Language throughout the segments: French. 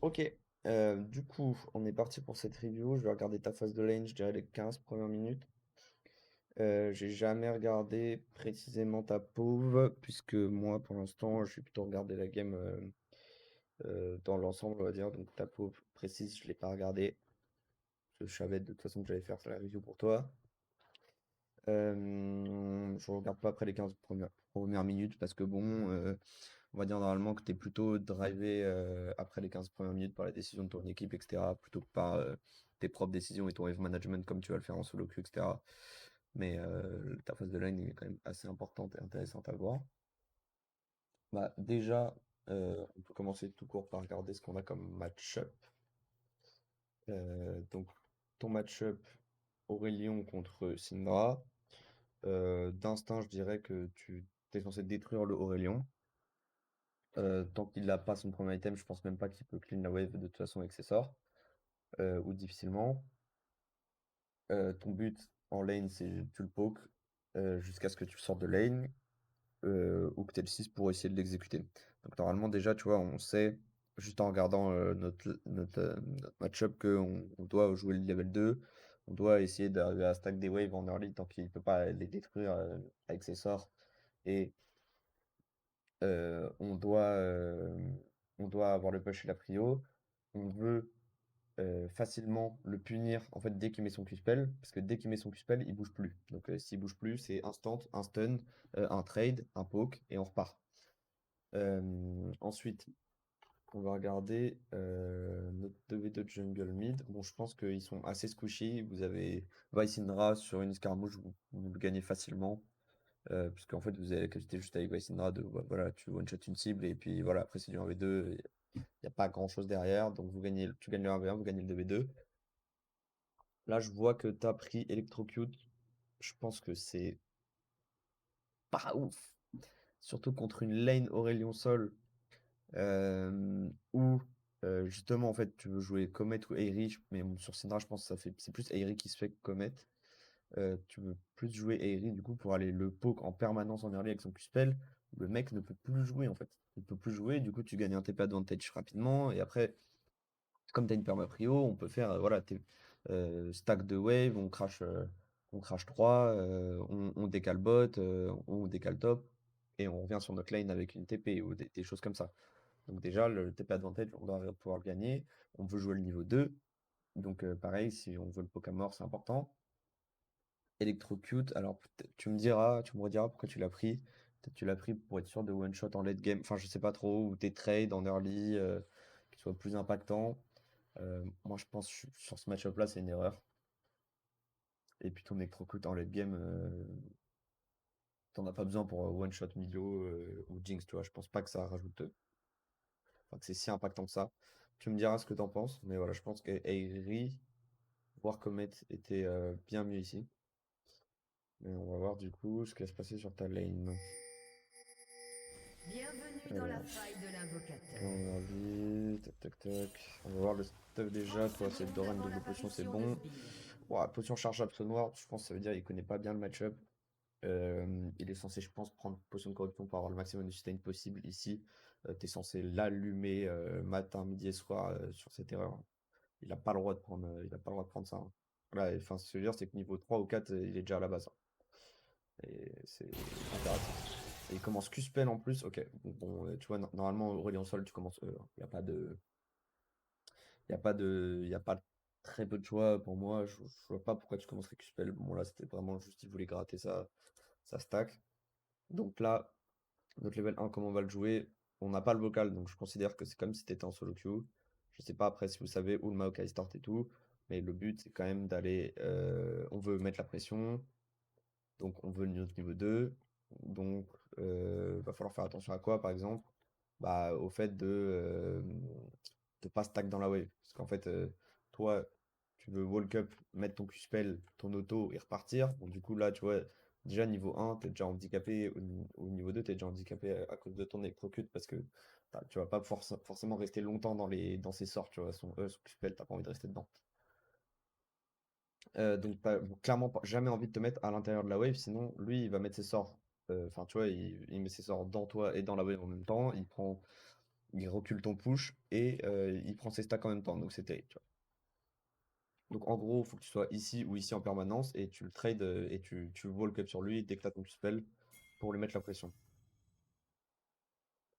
Ok, du coup, on est parti pour cette review. Je vais regarder ta phase de lane, je dirais les 15 premières minutes. J'ai jamais regardé précisément ta POV, puisque moi, pour l'instant, j'ai plutôt regardé la game dans l'ensemble, on va dire. Donc ta POV précise, je l'ai pas regardé. Parce que je savais de toute façon que j'allais faire la review pour toi. Je regarde pas après les 15 premières minutes, parce que bon, on va dire normalement que tu es plutôt drivé après les 15 premières minutes par la décision de ton équipe, etc. Plutôt que par tes propres décisions et ton wave management comme tu vas le faire en solo queue, etc. Mais ta phase de lane est quand même assez importante et intéressante à voir. Bah, déjà, on peut commencer tout court par regarder ce qu'on a comme match-up. Donc, ton match-up Aurélien contre Syndra. D'instinct, je dirais que tu es censé détruire le Aurélien. Tant qu'il n'a pas son premier item, je pense même pas qu'il peut clean la wave de toute façon avec ses sorts, ou difficilement. Ton but en lane, c'est tu le poke jusqu'à ce que tu sortes de lane ou que tu le 6 pour essayer de l'exécuter. Donc normalement déjà, tu vois, on sait, juste en regardant notre match-up, qu'on doit jouer le level 2, on doit essayer d'arriver à stack des waves en early tant qu'il peut pas les détruire avec ses sorts. Et euh, on doit, euh, on doit avoir le push et la prio. On veut facilement le punir en fait dès qu'il met son Q-spell, parce que dès qu'il met son Q-spell, il bouge plus. Donc s'il bouge plus, c'est instant, un stun, un trade, un poke, et on repart. Ensuite, on va regarder notre 2v2 jungle mid. Bon, je pense qu'ils sont assez squishy. Vous avez Vycindra sur une escarmouche, vous le gagnez facilement. Puisqu'en fait, vous avez la capacité juste avec Vycindra de voilà, tu one-shot une cible, et puis voilà, après c'est du 1v2, il n'y a pas grand-chose derrière. Donc tu gagnes le 1v1, vous gagnez le 2v2. Là, je vois que tu as pris Electrocute. Je pense que c'est pas ouf. Surtout contre une lane Aurelion Sol où justement en fait tu veux jouer Comet ou Airy. Mais bon, sur Syndra, je pense que c'est plus Airy qui se fait que Comet. Tu veux plus jouer Airy du coup pour aller le poke en permanence en early avec son Q-spell. Le mec ne peut plus jouer en fait. Il peut plus jouer, du coup tu gagnes un TP advantage rapidement. Et après, comme tu as une perma prio, on peut faire voilà, stack de wave, on crash 3, on décale bot, on décale top, et on revient sur notre lane avec une TP ou des choses comme ça. Donc déjà, le TP advantage, on doit pouvoir le gagner. On veut jouer le niveau 2. Donc pareil, si on veut le Pokémon, c'est important. Electrocute, alors tu me diras, tu me rediras pourquoi tu l'as pris. Peut-être tu l'as pris pour être sûr de one shot en late game. Enfin, je sais pas trop, ou tes trades en early, qui soient plus impactants. Moi, je pense que sur ce match-up-là, c'est une erreur. Et puis ton Electrocute en late game, t'en as pas besoin pour one shot Milo ou Jinx, tu vois. Je pense pas que ça rajoute, enfin, que c'est si impactant que ça. Tu me diras ce que t'en penses, mais voilà, je pense que Airy, voire Comet était bien mieux ici. Mais on va voir du coup ce qui va se passer sur ta lane. Bienvenue dans la Alors, faille de l'invocateur. on va vite, tac tac tac. On va voir le stuff déjà. 30 Toi, c'est secondes Doran, avant double potion, c'est l'apparition de bon. sbires. Ouah, potion chargeable saut noir, je pense que ça veut dire qu'il connaît pas bien le match-up. Il est censé, je pense, prendre potion de corruption pour avoir le maximum de sustain possible ici. T'es censé l'allumer matin, midi et soir sur cette erreur. Il a pas le droit de prendre, il a pas le droit de prendre ça, hein. Voilà, enfin, ce que je veux dire, c'est que niveau 3 ou 4, il est déjà à la base, hein. Et c'est impératif. Et il commence Q-spell en plus. Ok, bon, tu vois, normalement, Aurélien Sol, tu commences. Il n'y a pas de. Il y a pas très peu de choix pour moi. Je vois pas pourquoi tu commencerais Q-spell. Bon, là, c'était vraiment juste, il voulait gratter sa stack. Donc là, notre level 1, comment on va le jouer? On n'a pas le vocal, donc je considère que c'est comme si tu étais en solo queue. Je sais pas après si vous savez où le Maokai start et tout, mais le but c'est quand même d'aller. On veut mettre la pression, donc on veut notre niveau 2. Donc va falloir faire attention à quoi par exemple? Bah, au fait de pas stack dans la wave. Parce qu'en fait, toi, tu veux walk up, mettre ton Q-spell, ton auto et repartir. Bon, du coup, là, tu vois, déjà niveau 1, t'es déjà handicapé. Au niveau 2, t'es déjà handicapé à cause de ton électrocute parce que tu vas pas forcément rester longtemps dans ces sorts, tu vois. Son Q-spell, t'as pas envie de rester dedans. Donc, t'as clairement jamais envie de te mettre à l'intérieur de la wave, sinon, lui, il va mettre ses sorts. Enfin, tu vois, il met ses sorts dans toi et dans la wave en même temps. Il prend. il recule ton push et il prend ses stacks en même temps, donc c'est terrible, tu vois. Donc en gros, faut que tu sois ici ou ici en permanence et tu le trades et tu walk up sur lui dès que t'as ton spell pour lui mettre la pression.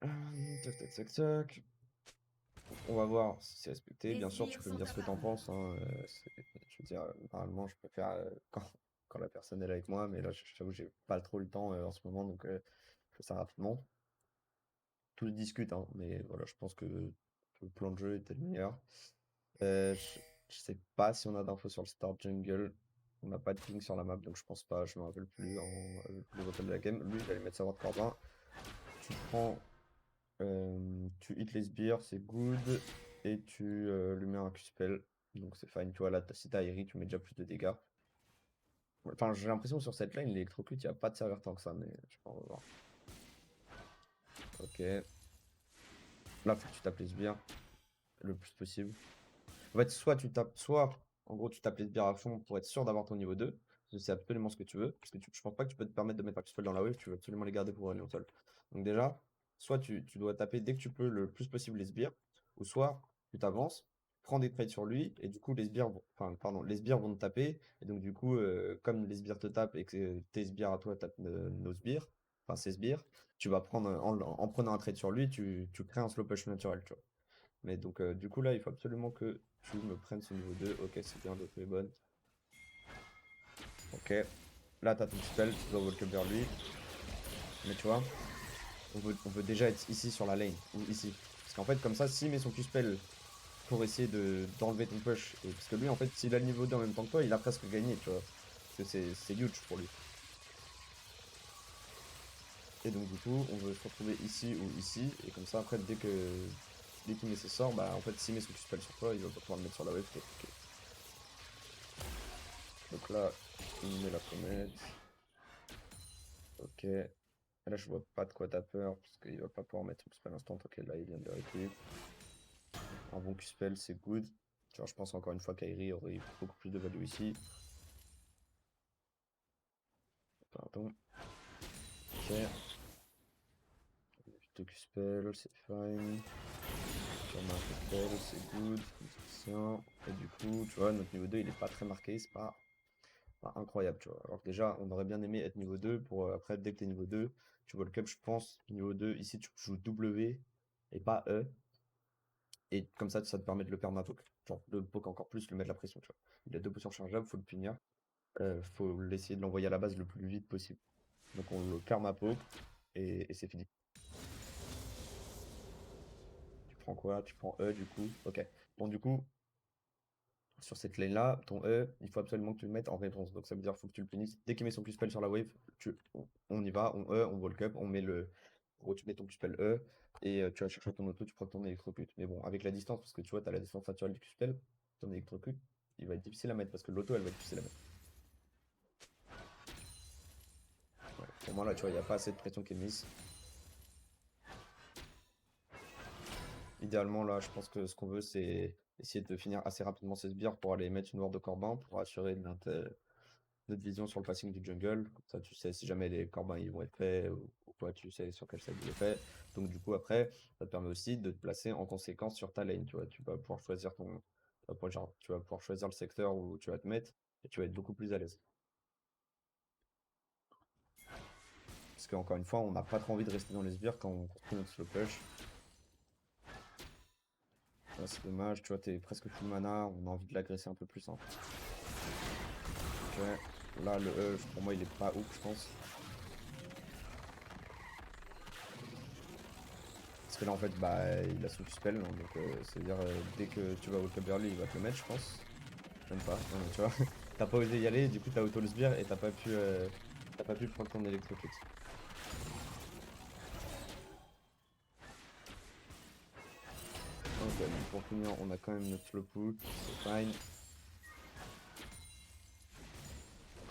Tac tac tac tac. On va voir si c'est respecté. Les Bien sûr, tu sbires peux me sont dire ce que t'en apparus. penses, hein, je veux dire, normalement, je préfère quand la personne est là avec moi, mais là, j'avoue, j'ai pas trop le temps en ce moment, donc je fais ça rapidement. Tout se discute, hein, mais voilà, je pense que le plan de jeu était le meilleur. Je sais pas si on a d'infos sur le start jungle. On n'a pas de ping sur la map, donc je pense pas, je me rappelle plus le vocal de la game. Lui, il allait mettre sa ward Corbin. Tu prends, tu hit les sbires, c'est good, et tu lui mets un Q-spell, donc c'est fine. Tu vois, là, si t'as Eri, tu mets déjà plus de dégâts. Enfin, j'ai l'impression que sur cette lane, l'électrocute, il n'y a pas de serveur tant que ça, mais je sais pas, on va voir. Ok. Là, faut que tu tapes les sbires le plus possible. En fait, soit tu tapes, soit en gros tu tapes les sbires à fond pour être sûr d'avoir ton niveau 2. Parce que c'est absolument ce que tu veux. Parce que je pense pas que tu peux te permettre de mettre un spell dans la wave, tu veux absolument les garder pour aller au sol. Donc déjà, soit tu dois taper dès que tu peux le plus possible les sbires, ou soit tu t'avances, prends des trades sur lui, et du coup les sbires vont, enfin pardon, les sbires vont te taper, et donc du coup, comme les sbires te tapent et que tes sbires à toi tapent nos sbires, enfin ces sbires, tu vas prendre en prenant un trade sur lui, tu crées un slow push naturel, tu vois. Mais donc, du coup, là, il faut absolument que tu me prennes ce niveau 2. Ok, c'est bien, l'auto est bonne. Ok. Là, t'as ton spell, tu dois walk up vers lui. Mais tu vois, on veut déjà être ici sur la lane, ou ici. Parce qu'en fait, comme ça, s'il met son Q-spell pour essayer d'enlever ton push, et parce que lui, en fait, s'il a le niveau 2 en même temps que toi, il a presque gagné, tu vois. Parce que c'est huge pour lui. Et donc, du coup, on veut se retrouver ici ou ici, et comme ça, après, dès qu'il met ses sorts, bah, en fait, s'il met son Q-spell sur toi, il va pas pouvoir le mettre sur la wave, t'es ok. Donc là, il met la comète. Ok. Là, je vois pas de quoi t'as peur, parce qu'il va pas pouvoir mettre son spell instant. Ok, là, il vient de récup. Un bon Q-spell, c'est good. Tu vois, je pense encore une fois qu'Airi aurait eu beaucoup plus de value ici. Pardon. Ok. Deux Q-spell, c'est fine. Tu remets un Q-spell, c'est good. Tiens. Et du coup, tu vois, notre niveau 2, il est pas très marqué, c'est pas incroyable, tu vois. Alors que déjà, on aurait bien aimé être niveau 2 pour après, dès que t'es niveau 2, tu vois le cup, je pense, niveau 2, ici, tu joues W et pas E. Et comme ça te permet de le perma-poke. Genre, de poke encore plus, le mettre la pression, tu vois. Il a deux potions chargeables, faut le punir. Faut l'essayer de l'envoyer à la base le plus vite possible. Donc on le perma-poke et c'est fini. Tu prends quoi? Tu prends E du coup. Ok. Bon, du coup, sur cette lane-là, ton E, il faut absolument que tu le mettes en réponse. Donc ça veut dire qu'il faut que tu le punisses. Dès qu'il met son Q-spell sur la wave, on y va, on E, on walk up, on met le. En gros, tu mets ton Q-spell E et tu vas chercher ton auto, tu prends ton électrocute. Mais bon, avec la distance, parce que tu vois, tu as la distance naturelle du Q-spell, ton électrocute, il va être difficile à mettre parce que l'auto, elle va être difficile à mettre. Ouais, pour moi, là, tu vois, il n'y a pas assez de pression qui est mise. Idéalement, là, je pense que ce qu'on veut, c'est essayer de finir assez rapidement ces sbires pour aller mettre une ward de Corbin pour assurer notre vision sur le passing du jungle. Comme ça, tu sais si jamais les Corbins ils vont être faits ou quoi, tu sais sur quel side il est fait. Donc, du coup, après, ça te permet aussi de te placer en conséquence sur ta lane. Tu vois, tu vas pouvoir choisir tu vas pouvoir choisir le secteur où tu vas te mettre et tu vas être beaucoup plus à l'aise. Parce qu'encore une fois, on n'a pas trop envie de rester dans les sbires quand on construit notre slow push. Là, c'est dommage, tu vois, t'es presque full mana, on a envie de l'agresser un peu plus, hein. Ok, là, le E, pour moi, il est pas ouf, je pense. Parce que là, en fait, bah, il a son spell, hein, donc c'est-à-dire, dès que tu vas au club early, il va te le mettre, je pense. Même pas, non, mais tu vois, t'as pas osé y aller, du coup, t'as auto le sbire et t'as pas pu prendre ton électrocute. Ok, donc pour finir, on a quand même notre slowpoke, c'est fine.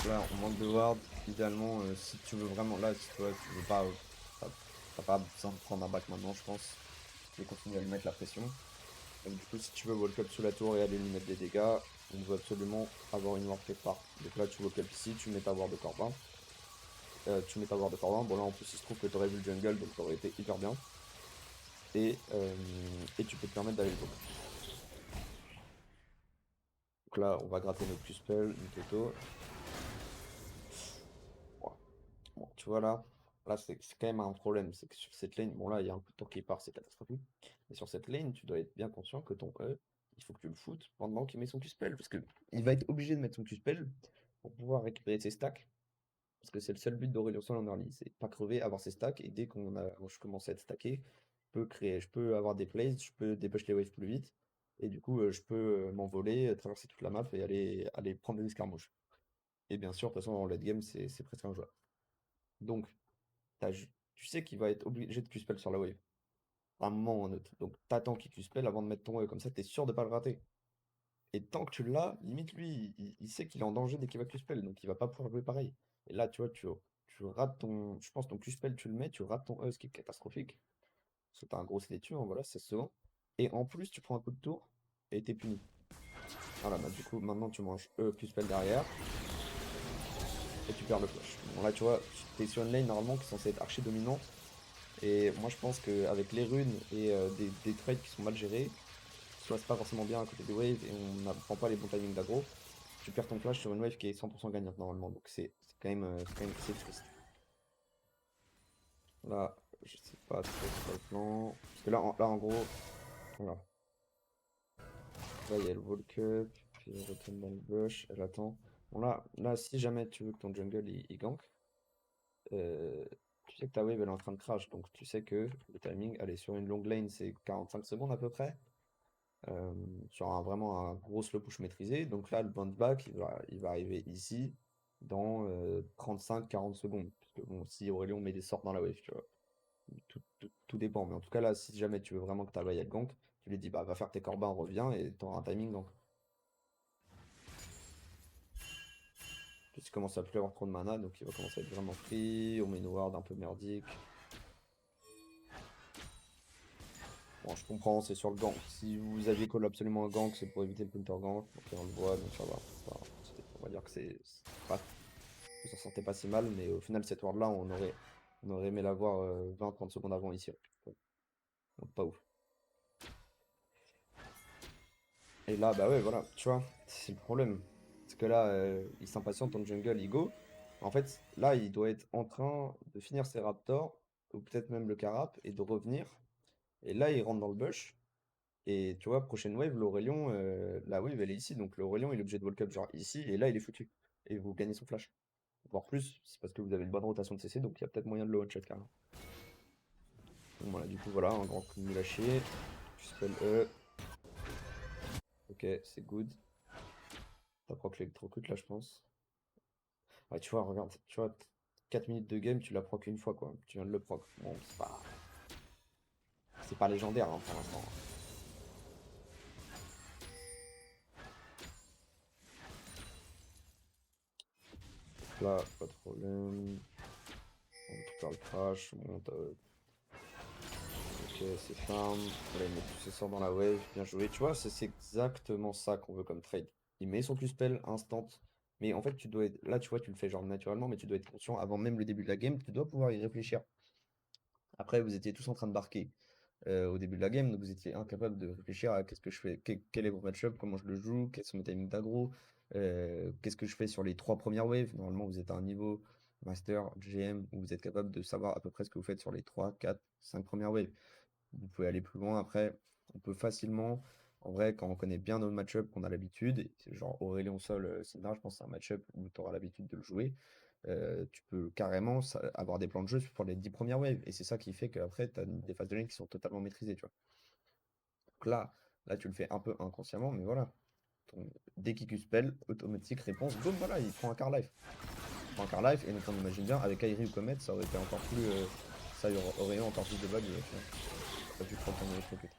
Là, on manque de ward. Idéalement, si tu veux vraiment, là, si tu vois, tu veux pas, t'as pas besoin de prendre un back maintenant, je pense. Tu veux continuer à lui mettre la pression. Donc, du coup, si tu veux walk up sous la tour et aller lui mettre des dégâts, on veut absolument avoir une ward quelque part. Donc là, tu walk up ici, tu mets ta ward de Corbin. Tu mets ta ward de Corbin. Bon, là, en plus, il se trouve que t'aurais vu le jungle, donc ça aurait été hyper bien. et tu peux te permettre d'aller le poke. Donc là, on va gratter notre Q-Spell, notre auto. Bon, tu vois là c'est quand même un problème, c'est que sur cette lane, bon là il y a un coup de tour qui part, c'est catastrophique. Mais sur cette lane, tu dois être bien conscient que ton E, il faut que tu le foutes pendant qu'il met son Q-Spell, parce que il va être obligé de mettre son Q-Spell pour pouvoir récupérer ses stacks. Parce que c'est le seul but d'Aurélien Sol en early, c'est pas crever, avoir ses stacks, et dès quand je commence à être stacké, je peux avoir des plays, je peux dépêcher les waves plus vite, et du coup je peux m'envoler, traverser toute la map et aller prendre des escarmouches. Et bien sûr, de toute façon en late game, c'est presque injouable. Donc, tu sais qu'il va être obligé de Q-spell sur la wave, à un moment ou un autre. Donc t'attends qu'il Q-spell avant de mettre ton E, comme ça t'es sûr de pas le rater. Et tant que tu l'as, limite lui, il sait qu'il est en danger dès qu'il va Q-spell, donc il va pas pouvoir jouer pareil. Et là, tu vois, tu rates ton. Je pense ton Q-spell, tu le mets, tu rates ton E, ce qui est catastrophique. Parce que t'as un gros CD dessus, hein, voilà, 16 secondes. Et en plus, tu prends un coup de tour et t'es puni. Voilà, bah du coup, maintenant tu manges E, Q-spell derrière, et tu perds le flash. Bon là, tu vois, t'es sur une lane normalement qui est censée être archi dominante. Et moi je pense qu'avec les runes et des trades qui sont mal gérés, qui se passent pas forcément bien à côté des waves et on n'apprend pas les bons timings d'aggro, tu perds ton flash sur une wave qui est 100% gagnante normalement. Donc c'est quand même assez triste. Là, je sais pas trop c'est quoi le plan. Parce que là en gros, voilà. Là il y a le Volk Up, puis elle retourne dans le bush, elle attend. Bon là si jamais tu veux que ton jungle il gank, euh, tu sais que ta wave elle est en train de crash, donc tu sais que le timing, allez, sur une longue lane c'est 45 secondes à peu près. euh, sur vraiment un gros slow push maîtrisé. Donc là, le bounce back, il va arriver ici dans 35-40 secondes. Parce que bon, si Aurélien met des sorts dans la wave, tu vois. Tout dépend. Mais en tout cas, là, si jamais tu veux vraiment que ta wave elle gank, tu lui dis, bah, va faire tes corbins, reviens et t'auras un timing gank. Puis il commence à plus avoir trop de mana, donc il va commencer à être vraiment free. On met une ward un peu merdique. Bon, je comprends, c'est sur le gank. Si vous aviez call absolument un gank, c'est pour éviter le counter gank. Donc on le voit, donc ça va. On va dire que c'est pas, on s'en sortait pas si mal, mais au final, cette ward là, on aurait aimé l'avoir 20-30 secondes avant ici. Donc pas ouf. Et là, bah ouais, voilà, tu vois, c'est le problème. Parce que là, il s'impatiente en jungle, il go. En fait, là, il doit être en train de finir ses raptors, ou peut-être même le carap, et de revenir. Et là, il rentre dans le bush. Et tu vois, prochaine wave, l'Aurélien, la wave, elle est ici. Donc l'Aurélien, il est obligé de walk up genre ici, et là, il est foutu. Et vous gagnez son flash. Voire plus, c'est parce que vous avez une bonne rotation de CC, donc il y a peut-être moyen de le one-shot carrément. Donc voilà, du coup, voilà, un grand coup de nul à chier. Tu spell E. Ok, c'est good. T'as proc l'électrocute là, je pense. Ouais, tu vois, regarde, tu vois, 4 minutes de game, tu l'as proc une fois, quoi. Tu viens de le proc. Bon, c'est pas légendaire hein, pour l'instant. Là, pas de problème. On récupère le crash, on monte. Ok, c'est farm. Là, il met tous ses sorts dans la wave. Bien joué. Tu vois, c'est exactement ça qu'on veut comme trade. Il met son Q-spell instant. Mais en fait, tu dois être. Là, tu vois, tu le fais genre naturellement, mais tu dois être conscient avant même le début de la game. Tu dois pouvoir y réfléchir. Après, vous étiez tous en train de barquer au début de la game, donc vous étiez incapable de réfléchir à qu'est-ce que je fais, quel est mon match-up, comment je le joue, quels sont mes timings d'aggro, qu'est-ce que je fais sur les 3 premières waves. Normalement, vous êtes à un niveau Master, GM, où vous êtes capable de savoir à peu près ce que vous faites sur les 3, 4, 5 premières waves. Vous pouvez aller plus loin après. On peut facilement, en vrai, quand on connaît bien nos match-up qu'on a l'habitude, et c'est genre Aurélien Sol, Syndra, je pense que c'est un match-up où tu auras l'habitude de le jouer. Tu peux carrément avoir des plans de jeu pour les 10 premières waves. Et c'est ça qui fait qu'après, tu as des phases de lane qui sont totalement maîtrisées, tu vois. Donc là, tu le fais un peu inconsciemment, mais voilà. Dès qu'il Q-spell, automatique réponse, boum, voilà, il prend un car life. Il prend un car life, et donc on imagine bien, avec Airi ou Comet, ça aurait été encore plus. Ça aurait eu encore plus de bugs. Pas pu prendre ton électrocute.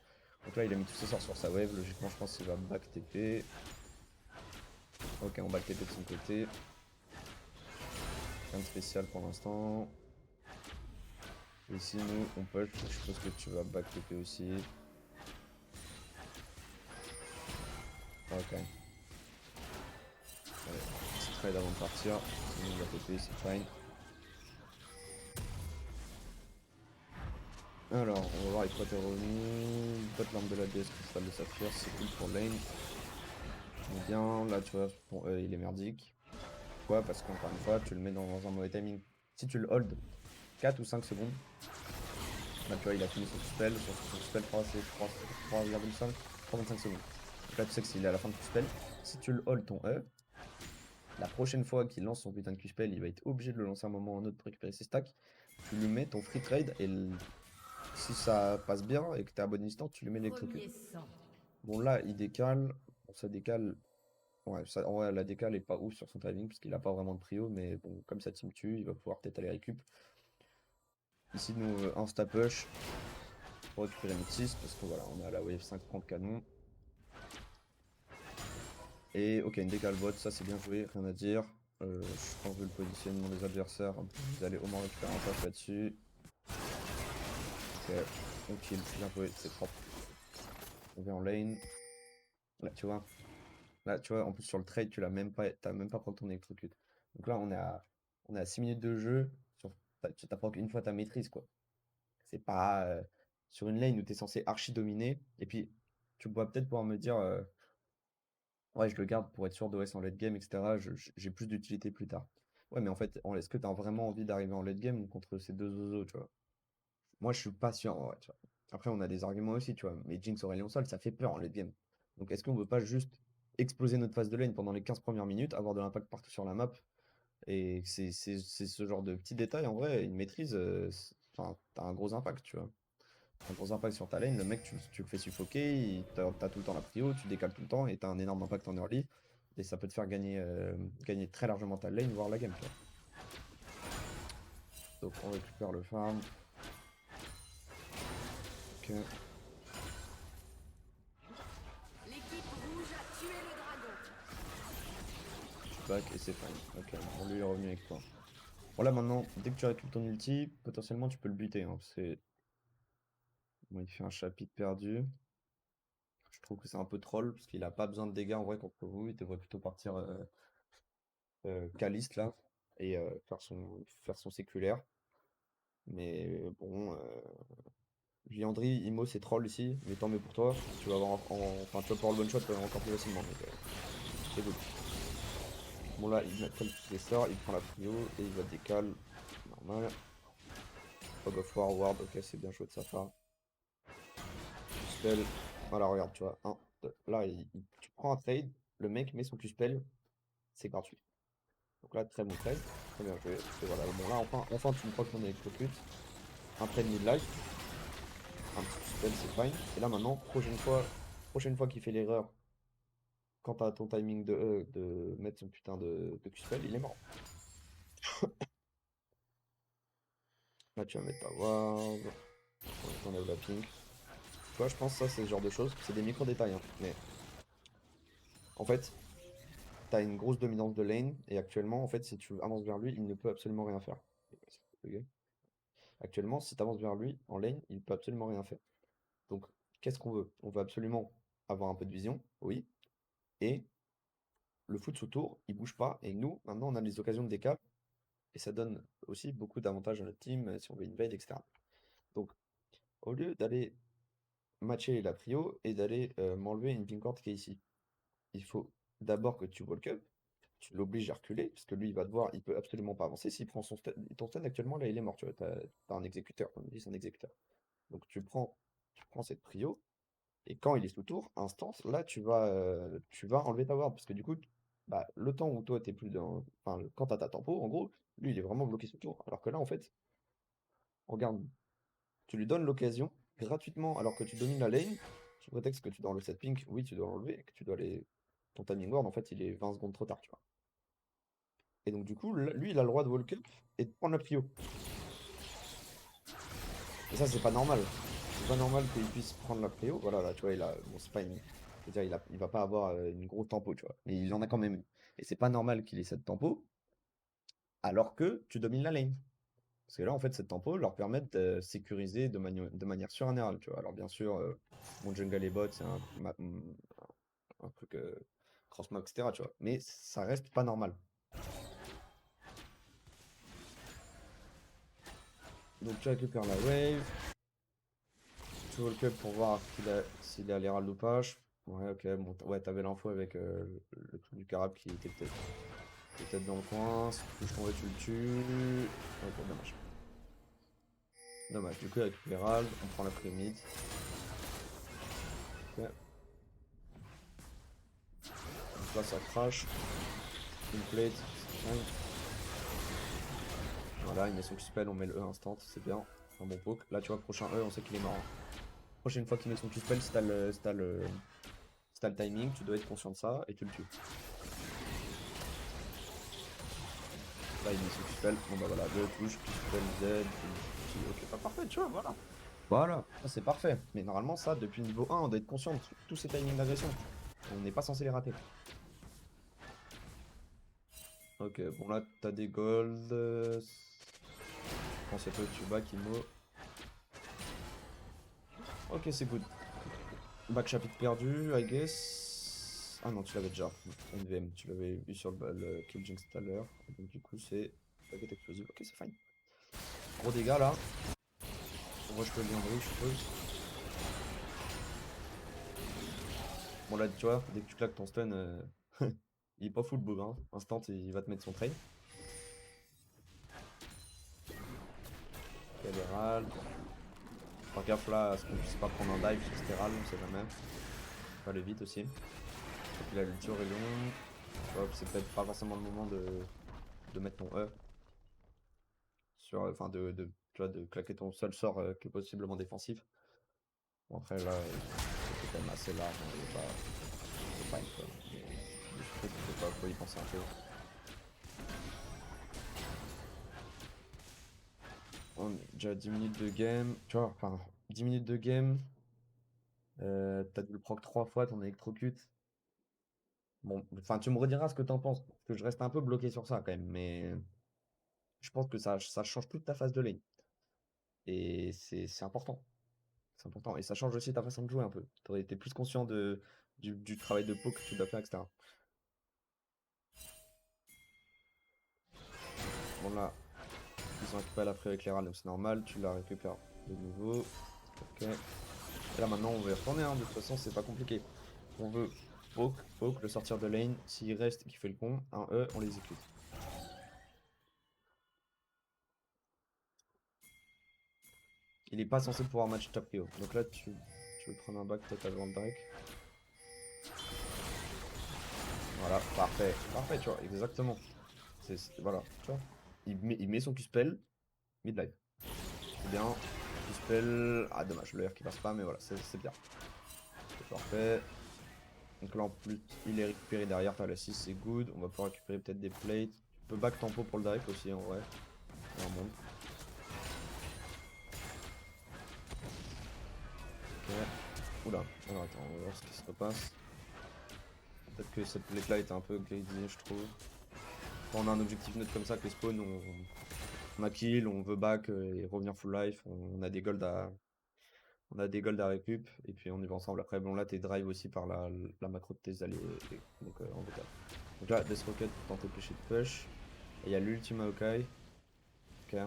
Donc là, il a mis tous ses sorts sur sa wave. Logiquement, je pense qu'il va back TP. Ok, on back TP de son côté. Rien de spécial pour l'instant. Ici, nous, on push. Je suppose que tu vas back TP aussi. Ok. Allez, petit trade avant de partir. Sinon, il va TP, c'est fine. Alors, on va voir avec quoi t'es revenu. Bot l'arme de la déesse, cristal de saphir, c'est cool pour lane. On est bien, là tu vois, ton E il est merdique. Pourquoi? Parce qu'encore une fois, tu le mets dans un mauvais timing. Si tu le hold 4 ou 5 secondes, là tu vois, il a fini son spell, son spell 3, c'est 3,5, 3,25 secondes. Donc là tu sais que s'il est à la fin de ton spell, si tu le hold ton E, la prochaine fois qu'il lance son putain de Q-spell, il va être obligé de le lancer un moment ou un autre pour récupérer ses stacks. Tu lui mets ton free trade et si ça passe bien et que t'es à bonne distance, tu lui mets l'électrocute. Premier sang. Bon là, il décale, bon, ça décale. Ouais, en vrai, la décale est pas ouf sur son timing parce qu'il a pas vraiment de prio, mais bon, comme sa team tue, il va pouvoir peut-être aller récup. Ici, nous, insta push pour récupérer notre 6 parce que voilà, on est à la wave 50 canon. Et ok, une décale bot, ça c'est bien joué, rien à dire. Je pense que le positionnement des adversaires, vous allez au moins récupérer un tâche là-dessus. Ok, on kill, bien joué, c'est propre. On vient en lane. Là, tu vois, en plus sur le trade, t'as même pas pris ton électrocute. Donc là, on est à 6 minutes de jeu. Tu t'apprends qu'une fois ta maîtrise, quoi. C'est pas sur une lane où tu es censé archi dominer. Et puis, tu pourrais peut-être pouvoir me dire, ouais, je le garde pour être sûr d'OS en late game, etc. J'ai plus d'utilité plus tard. Ouais, mais en fait, est-ce que tu as vraiment envie d'arriver en late game contre ces deux zozos, tu vois? Moi, je suis pas sûr, en vrai, tu vois. Après, on a des arguments aussi, tu vois. Mais Jinx Aurélien Sol, ça fait peur en late game. Donc, est-ce qu'on veut pas juste exploser notre phase de lane pendant les 15 premières minutes, avoir de l'impact partout sur la map? Et c'est ce genre de petits détails, en vrai, une maîtrise, enfin, t'as un gros impact, tu vois. Un gros impact sur ta lane, le mec, tu le fais suffoquer, t'as tout le temps la prio, tu décales tout le temps, et t'as un énorme impact en early, et ça peut te faire gagner très largement ta lane, voire la game, tu vois. Donc on récupère le farm. Ok, L'équipe rouge a tué le dragon. tu back, et c'est fine. Ok, bon, lui il est revenu avec toi. Bon là maintenant, dès que tu récupères ton ulti, potentiellement tu peux le buter, hein, parce que... Bon, il fait un chapitre perdu. Je trouve que c'est un peu troll, parce qu'il a pas besoin de dégâts en vrai contre vous, il devrait plutôt partir Caliste là, et faire son séculaire. Mais bon, Liandry, Imo, c'est troll ici, mais tant mieux pour toi. Tu vas avoir enfin, tu vas pouvoir le one shot encore plus facilement, donc c'est good. Bon là, il met des sorts, il prend la prio et il va décal. Normal. Fog of War, Ward, ok, c'est bien joué de sa part. Q-spell. Voilà, regarde, tu vois. Là, tu prends un trade, le mec met son Q-spell, c'est gratuit. Donc là, très bon trade, très bien joué. Et voilà, bon là, enfin tu me crois qu'on électrocute. Un trade mid-life, un petit Q-spell, c'est fine. Et là maintenant, prochaine fois qu'il fait l'erreur quand t'as ton timing de mettre son putain de Q-spell, il est mort. Là, tu vas mettre ta ward. T'enlèves la pink. Tu vois, je pense que ça, c'est ce genre de choses. C'est des micro-détails, hein. Mais en fait, t'as une grosse dominance de lane. Et actuellement, en fait, si tu avances vers lui, il ne peut absolument rien faire. Ok. Actuellement, si tu avances vers lui en lane, il peut absolument rien faire. Donc, qu'est-ce qu'on veut? On veut absolument avoir un peu de vision, oui. Et le foot sous tour, il bouge pas. Et nous, maintenant, on a des occasions de décap. Et ça donne aussi beaucoup d'avantages à notre team si on veut invade, etc. Donc, au lieu d'aller matcher la prio et d'aller m'enlever une pink ward qui est ici, il faut d'abord que tu walk up, tu l'obliges à reculer, parce que lui, il va te voir, il peut absolument pas avancer. S'il prend ton stun actuellement, là, il est mort, tu vois, t'as un exécuteur, comme on dit, c'est un exécuteur. Donc tu prends cette prio, et quand il est sous tour, instance, là, tu vas enlever ta ward, parce que du coup, bah, le temps où toi, t'es plus dans... Enfin, quand t'as ta tempo, en gros, lui, il est vraiment bloqué sous tour. Alors que là, en fait, regarde, tu lui donnes l'occasion, gratuitement, alors que tu domines la lane, sous prétexte que tu dois enlever cette pink, oui, tu dois l'enlever, et que tu dois aller... Ton timing ward, en fait, il est 20 secondes trop tard, tu vois. Et donc, du coup, lui, il a le droit de walk up et de prendre la prio. Et ça, c'est pas normal. C'est pas normal qu'il puisse prendre la prio. Voilà, là, tu vois, bon, c'est pas une. Je veux dire, il va pas avoir une grosse tempo, tu vois. Mais il en a quand même une. Et c'est pas normal qu'il ait cette tempo alors que tu domines la lane. Parce que là, en fait, cette tempo leur permet de sécuriser de manière surrénérale, tu vois. Alors, bien sûr, mon jungle et bot, c'est un truc cross-map, etc., tu vois. Mais ça reste pas normal. Donc, tu récupères la wave. petit walk up pour voir s'il est à l'Herald ou pas. Ouais, ok, bon, ouais, t'avais l'info avec le truc du carabe qui était peut-être dans le coin. Si tu touches ton tu le tues. Ok, dommage. Dommage, du coup, avec l'Herald, on prend la prémite. Ok. Donc là, ça crash. Une plate. Voilà, il met son spell, on met le E instant, c'est bien. Un bon poke. Là, tu vois, prochain E, on sait qu'il est mort. Prochaine fois qu'il met son spell, si t'as le timing, tu dois être conscient de ça et tu le tues. Là, il met son spell. Bon, bah voilà, le touche, spell Z. Ok, pas parfait, tu vois, voilà. Voilà, ça c'est parfait. Mais normalement, ça, depuis le niveau 1, on doit être conscient de tous ces timings d'agression. On n'est pas censé les rater. Ok, bon là, t'as des golds. Je pense que tu back, Imo. Ok, c'est good. Back chapitre perdu, I guess. Ah non, tu l'avais déjà. NVM, tu l'avais vu sur le Kill Jinx tout à l'heure. Donc du coup, c'est baguette explosive. Ok, c'est fine. Gros dégâts là. Moi, je peux le viandrer, je suppose. Bon, là, tu vois, dès que tu claques ton stun, il est pas full bob. Hein. Instant, il va te mettre son trade. Fédéral. Faire gaffe là à ce qu'on puisse pas prendre un dive sur Stéral, on sait jamais. Faut aller vite aussi. Et puis là, l'ulti Aurélien. C'est peut-être pas forcément le moment de mettre ton E. Enfin, tu vois, de claquer ton seul sort qui est possiblement défensif. Bon, après là, c'est quand même assez large. Hein, c'est pas une fois. Mais je trouve qu'il faut y penser un peu. On est déjà 10 minutes de game. Tu vois, enfin, 10 minutes de game. T'as dû le proc 3 fois, ton électrocute. Bon, enfin, tu me rediras ce que t'en penses. Parce que je reste un peu bloqué sur ça quand même. Mais je pense que ça change toute ta phase de lane. Et c'est important. C'est important. Et ça change aussi ta façon de jouer un peu. T'aurais été plus conscient du travail de poke que tu dois faire, etc. Bon là, ils ont récupéré la pré-éclairale, donc c'est normal, tu la récupères de nouveau. Ok. Et là maintenant on va y retourner, hein. De toute façon c'est pas compliqué. On veut poke, le sortir de lane. S'il reste et qu'il fait le con, un E, on l'exécute. Il est pas censé pouvoir match top KO. Donc là tu veux prendre un back peut-être avant le Drake. Voilà, parfait. Parfait, tu vois, exactement. Voilà, tu vois. Il met son Q-spell, mid-life. C'est bien. Q-spell. Ah dommage, le R qui passe pas, mais voilà, c'est bien. C'est parfait. Donc là en plus il est récupéré derrière, t'as la 6, c'est good. On va pouvoir récupérer peut-être des plates. Tu peux back tempo pour le Drake aussi en vrai. Un monde. Ok. Oula, alors attends, on va voir ce qui se repasse. Peut-être que cette plate là était un peu greedy, je trouve. Quand on a un objectif neutre comme ça que les spawns, on a kill, on veut back et revenir full life, on a des golds à. On a des golds à récup et puis on y va ensemble. Après, bon, là, t'es drive aussi par la macro de tes alliés. Donc, en détail. Donc là, Death Rocket pour tenter de pêcher de push. Et il y a l'ultima Okai. Ok.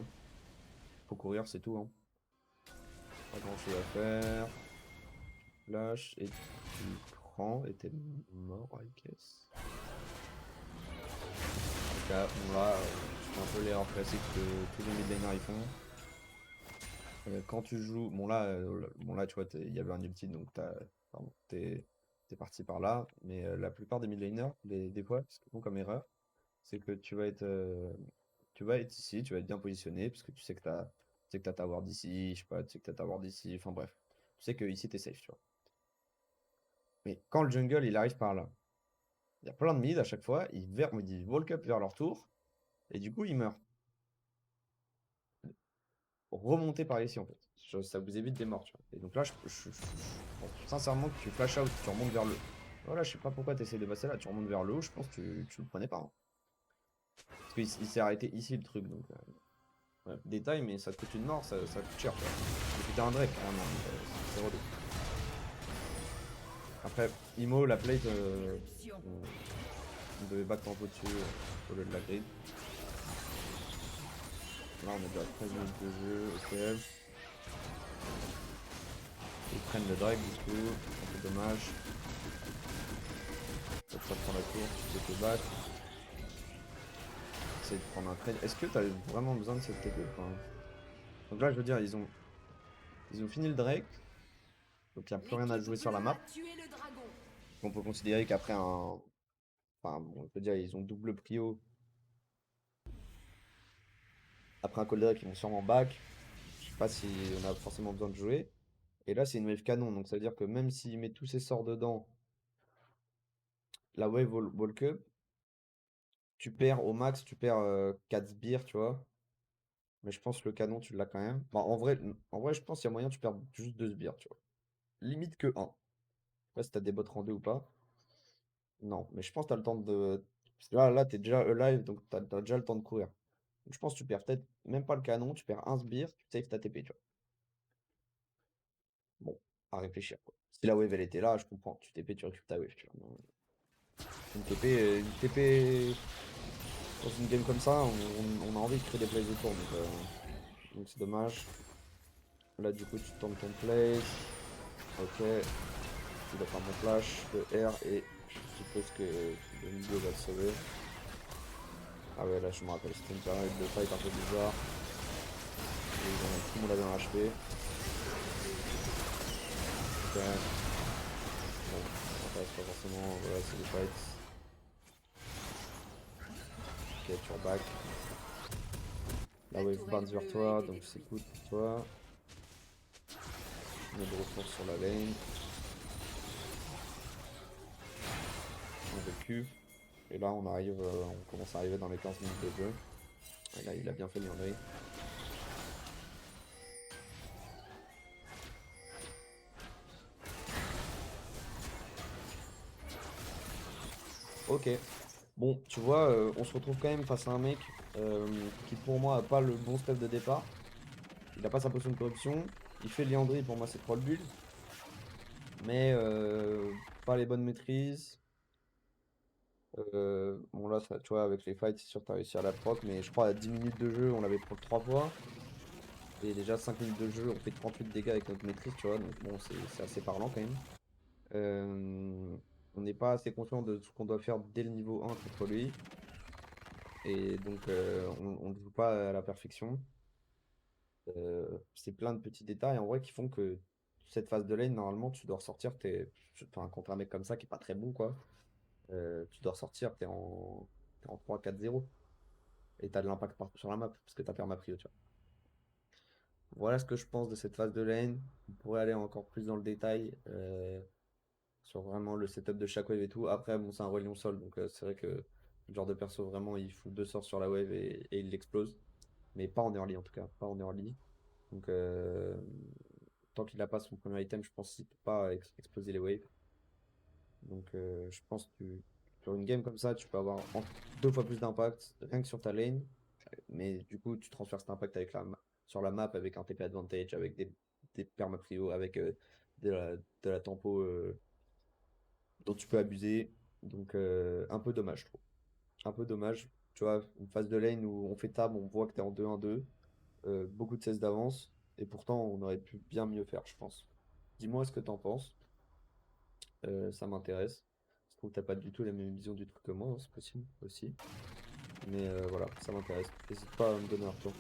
Faut courir, c'est tout. Hein. Pas grand chose à faire. Flash et tu prends. Et t'es mort, I guess. Ok, bon là, c'est un peu l'erreur classique que tous les midlaners ils font. Quand tu joues, bon là tu vois, il y avait un ulti donc t'es parti par là, mais la plupart des midlaners, des fois, ce qu'ils font comme erreur, c'est que tu vas être ici, tu vas être bien positionné, parce que tu sais que t'as ta ward ici, je sais pas, tu sais que t'as ta ward ici, enfin bref, tu sais que ici t'es safe, tu vois. Mais quand le jungle il arrive par là, il y a plein de mid à chaque fois, ils walk up vers leur tour, et du coup ils meurent. Remonter par ici en fait. Ça vous évite des morts, tu vois. Et donc là, je pense sincèrement que tu flash out, tu remontes vers le haut. Voilà, je sais pas pourquoi tu essaies de passer là, tu remontes vers le haut, je pense que tu le prenais pas. Hein. Parce qu'il s'est arrêté ici le truc, donc. Ouais, détail, mais ça te coûte une mort, ça coûte cher, tu vois. C'était un Drake, carrément, c'est relou. Après, Imo, la plate, on devait battre tempo dessus au lieu de la grid. Là, on est déjà à 13 minutes de jeu, ok. prennent le drag du coup, un peu dommage. Ça prend la tour, tu peux te battre. Essaye de prendre un trade. Est-ce que tu as vraiment besoin de cette TP? Enfin, donc là, je veux dire, ils ont fini le Drake. Donc il n'y a plus rien à L'équipe jouer sur la bleue a map. tué le dragon. On peut considérer qu'après un. Enfin, bon, je veux dire, ils ont double prio. Après un call Drake, ils vont sûrement back. Je sais pas si on a forcément besoin de jouer. Et là, c'est une wave canon. Donc ça veut dire que même s'il met tous ses sorts dedans, la wave walk up, tu perds au max, tu perds 4 sbires, tu vois. Mais je pense que le canon, tu l'as quand même. Bon, en vrai, je pense qu'il y a moyen, tu perds juste 2 sbires, tu vois. Limite que 1. Je sais pas si t'as des bots rendus ou pas. Non, mais je pense que t'as le temps de. Parce que là t'es déjà alive, donc t'as déjà le temps de courir. Donc je pense que tu perds peut-être même pas le canon, tu perds un sbire, tu saves ta TP, tu vois. Bon, à réfléchir, quoi. Si la wave elle était là, je comprends. Tu TP, tu récupères ta wave, tu vois. Une TP dans une game comme ça, on a envie de créer des plays autour, donc c'est dommage. Là, du coup, tu tentes ton place. Ok. Il va faire mon flash, le R, et je suppose que le milieu va le sauver. Ah ouais, là, je me rappelle, c'était une période de fight un peu bizarre. Et tout le monde avait un HP. Ok. Bon, ça m'intéresse pas forcément. Voilà, c'est des fights. Ok, tu reback. La La wave tourelle bounce vers bleue a toi, été donc c'est détruite. good pour toi. On a de retour sur la lane. On récup. Et là, on commence à arriver dans les 15 minutes de jeu. Et là, il a bien fait Leandri. Ok. Bon, tu vois, on se retrouve quand même face à un mec qui, pour moi, a pas le bon step de départ. Il a pas sa potion de corruption. Il fait Liandry, pour moi, c'est troll build. Mais pas les bonnes maîtrises. Bon, là, ça, tu vois, avec les fights, c'est sûr que t'as réussi à la proc. Mais je crois à 10 minutes de jeu, on l'avait proc 3 fois. Et déjà 5 minutes de jeu, on fait 38 dégâts avec notre maîtrise, tu vois. Donc bon, c'est assez parlant quand même. On n'est pas assez conscient de ce qu'on doit faire dès le niveau 1 contre lui. Et donc, on ne joue pas à la perfection. C'est plein de petits détails en vrai qui font que cette phase de lane, normalement, tu dois ressortir. Enfin, contre un mec comme ça qui est pas très bon, quoi. Tu dois ressortir, t'es en 3-4-0. Et t'as de l'impact partout sur la map parce que t'as perma-prio, tu vois. Voilà ce que je pense de cette phase de lane. On pourrait aller encore plus dans le détail sur vraiment le setup de chaque wave et tout. Après, bon, c'est un roi lion sol, donc c'est vrai que le genre de perso, vraiment, il fout deux sorts sur la wave et il l'explose. Mais pas en early en tout cas, pas en early. Donc tant qu'il n'a pas son premier item, je pense qu'il peut pas exploser les waves. Donc je pense que sur une game comme ça, tu peux avoir deux fois plus d'impact rien que sur ta lane. Mais du coup, tu transfères cet impact sur la map avec un TP advantage, avec des perma-prio, avec de la tempo dont tu peux abuser. Donc un peu dommage, je trouve. Un peu dommage. Tu vois, une phase de lane où on fait tab, on voit que tu es en 2-1-2, beaucoup de 16 d'avance, et pourtant on aurait pu bien mieux faire, je pense. Dis-moi ce que t'en penses, ça m'intéresse. Je trouve que t'as pas du tout la même vision du truc que moi, hein, c'est possible aussi. Mais voilà, ça m'intéresse. N'hésite pas à me donner un retour.